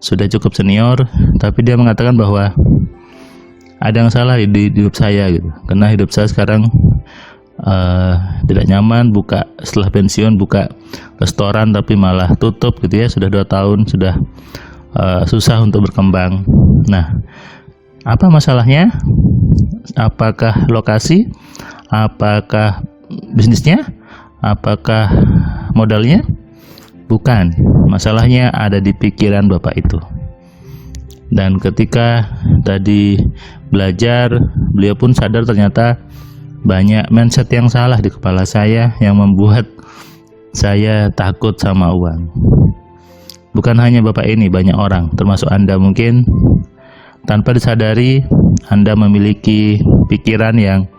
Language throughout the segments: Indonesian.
sudah cukup senior, tapi dia mengatakan bahwa ada yang salah di hidup saya gitu. Karena hidup saya sekarang tidak nyaman, setelah pensiun buka restoran tapi malah tutup gitu ya, sudah 2 tahun, sudah susah untuk berkembang. Nah, apa masalahnya? Apakah lokasi? Apakah bisnisnya? Apakah modalnya? Bukan, masalahnya ada di pikiran Bapak itu. Dan ketika tadi belajar, beliau pun sadar ternyata banyak mindset yang salah di kepala saya yang membuat saya takut sama uang. Bukan hanya Bapak ini, banyak orang, termasuk Anda mungkin tanpa disadari Anda memiliki pikiran yang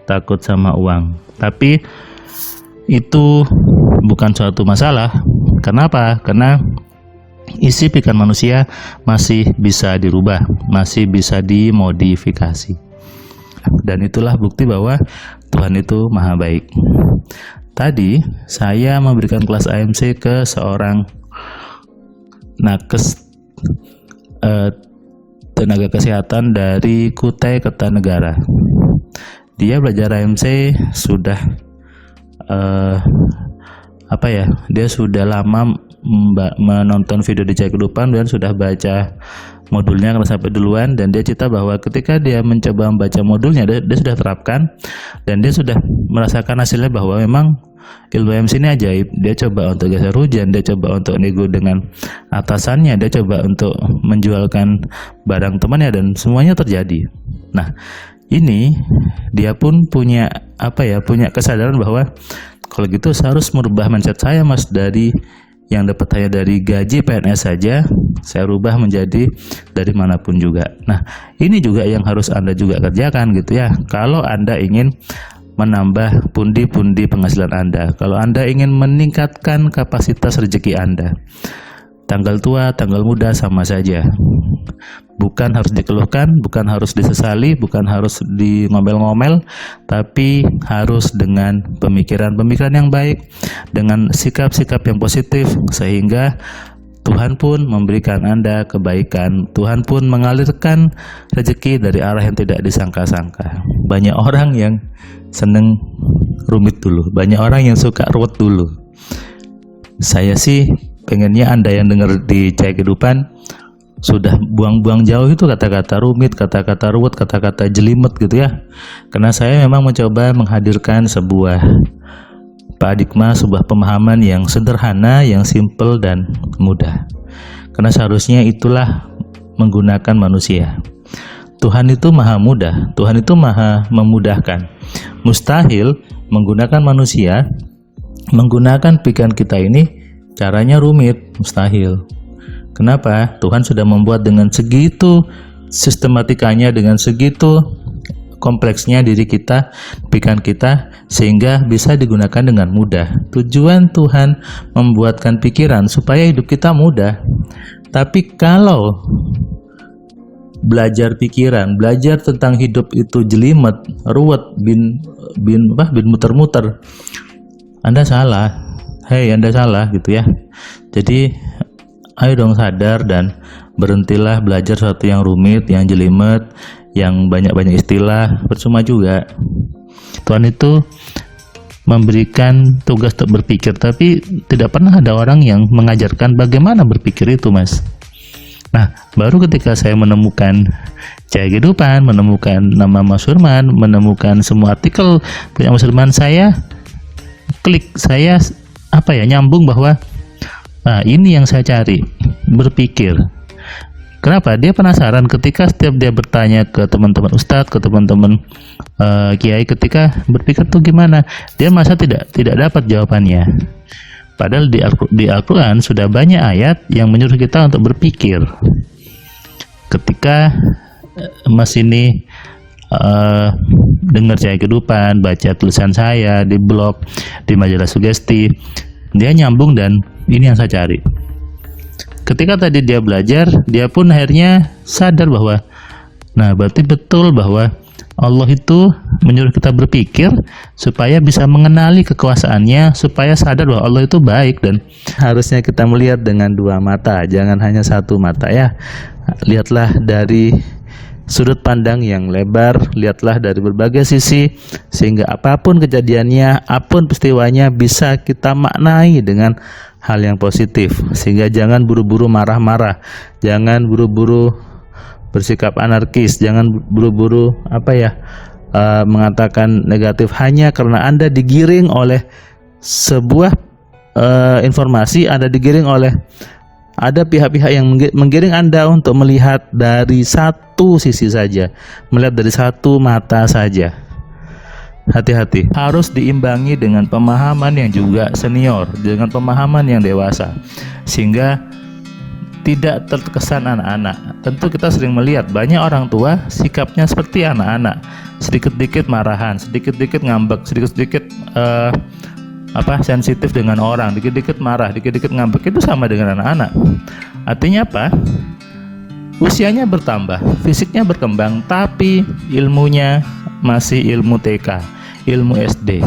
takut sama uang. Tapi itu bukan suatu masalah. Kenapa? Karena isi pikiran manusia masih bisa dirubah, masih bisa dimodifikasi. Dan itulah bukti bahwa Tuhan itu maha baik. Tadi saya memberikan kelas AMC ke seorang nakes tenaga kesehatan dari Kutai Kertanegara. Dia belajar AMC sudah dia sudah lama menonton video di Cahaya Kehidupan dan sudah baca modulnya karena sampai duluan, dan dia cerita bahwa ketika dia mencoba membaca modulnya dia sudah terapkan dan dia sudah merasakan hasilnya bahwa memang ilmu MC ini ajaib. Dia coba untuk geser hujan, dia coba untuk nego dengan atasannya, dia coba untuk menjualkan barang temannya dan semuanya terjadi. Nah, ini dia pun punya kesadaran bahwa kalau gitu saya harus merubah mindset saya, Mas, dari yang dapat hanya dari gaji PNS saja, saya rubah menjadi dari manapun juga. Nah, ini juga yang harus Anda juga kerjakan gitu ya. Kalau Anda ingin menambah pundi-pundi penghasilan Anda, kalau Anda ingin meningkatkan kapasitas rezeki Anda, tanggal tua, tanggal muda sama saja. Bukan harus dikeluhkan, bukan harus disesali, bukan harus ngomel-ngomel, tapi harus dengan pemikiran-pemikiran yang baik, dengan sikap-sikap yang positif, sehingga Tuhan pun memberikan Anda kebaikan. Tuhan pun mengalirkan rezeki dari arah yang tidak disangka-sangka. Banyak orang yang seneng rumit dulu, banyak orang yang suka ruwet dulu. Saya sih pengennya Anda yang dengar di Cahaya Kehidupan sudah buang-buang jauh itu kata-kata rumit, kata-kata ruwet, kata-kata jelimet gitu ya. Karena saya memang mencoba menghadirkan sebuah paradigma, sebuah pemahaman yang sederhana, yang simple dan mudah. Karena seharusnya itulah menggunakan manusia. Tuhan itu maha mudah, Tuhan itu maha memudahkan. Mustahil menggunakan manusia, menggunakan pikiran kita ini caranya rumit, mustahil. Kenapa? Tuhan sudah membuat dengan segitu sistematikanya, dengan segitu kompleksnya diri kita, pikiran kita, sehingga bisa digunakan dengan mudah. Tujuan Tuhan membuatkan pikiran supaya hidup kita mudah. Tapi kalau belajar pikiran, belajar tentang hidup itu jelimet, ruwet, bin muter-muter, Anda salah. Anda salah gitu ya. Jadi ayo dong sadar dan berhentilah belajar sesuatu yang rumit, yang jelimet, yang banyak-banyak istilah, percuma juga. Tuhan itu memberikan tugas untuk berpikir, tapi tidak pernah ada orang yang mengajarkan bagaimana berpikir itu, Mas. Nah, baru ketika saya menemukan Cahaya Kehidupan, menemukan nama Mas Firman, menemukan semua artikel punya Mas Firman, saya klik, saya nyambung bahwa ini yang saya cari, berpikir. Kenapa? Dia penasaran ketika setiap dia bertanya ke teman-teman ustadz, ke teman-teman kiai, ketika berpikir tuh gimana, dia masa tidak dapat jawabannya. Padahal di Al-Quran sudah banyak ayat yang menyuruh kita untuk berpikir. Ketika Mas ini dengar Cahaya Kehidupan, baca tulisan saya di blog, di majalah Sugesti, dia nyambung dan ini yang saya cari. Ketika tadi dia belajar, dia pun akhirnya sadar bahwa berarti betul bahwa Allah itu menyuruh kita berpikir supaya bisa mengenali kekuasaannya, supaya sadar bahwa Allah itu baik. Dan harusnya kita melihat dengan dua mata, jangan hanya satu mata ya. Lihatlah dari sudut pandang yang lebar, lihatlah dari berbagai sisi, sehingga apapun kejadiannya, apapun peristiwanya bisa kita maknai dengan hal yang positif. Sehingga jangan buru-buru marah-marah, jangan buru-buru bersikap anarkis, jangan buru-buru mengatakan negatif hanya karena Anda digiring oleh sebuah informasi, Anda digiring oleh ada pihak-pihak yang menggiring Anda untuk melihat dari satu sisi saja, melihat dari satu mata saja. Hati-hati, harus diimbangi dengan pemahaman yang juga senior, dengan pemahaman yang dewasa, sehingga tidak terkesan anak-anak. Tentu kita sering melihat banyak orang tua sikapnya seperti anak-anak, sedikit-sedikit marahan, sedikit-sedikit ngambek, sedikit-sedikit sensitif dengan orang, dikit-dikit marah, dikit-dikit ngambek. Itu sama dengan anak-anak. Artinya apa? Usianya bertambah, fisiknya berkembang, tapi ilmunya masih ilmu TK, ilmu SD.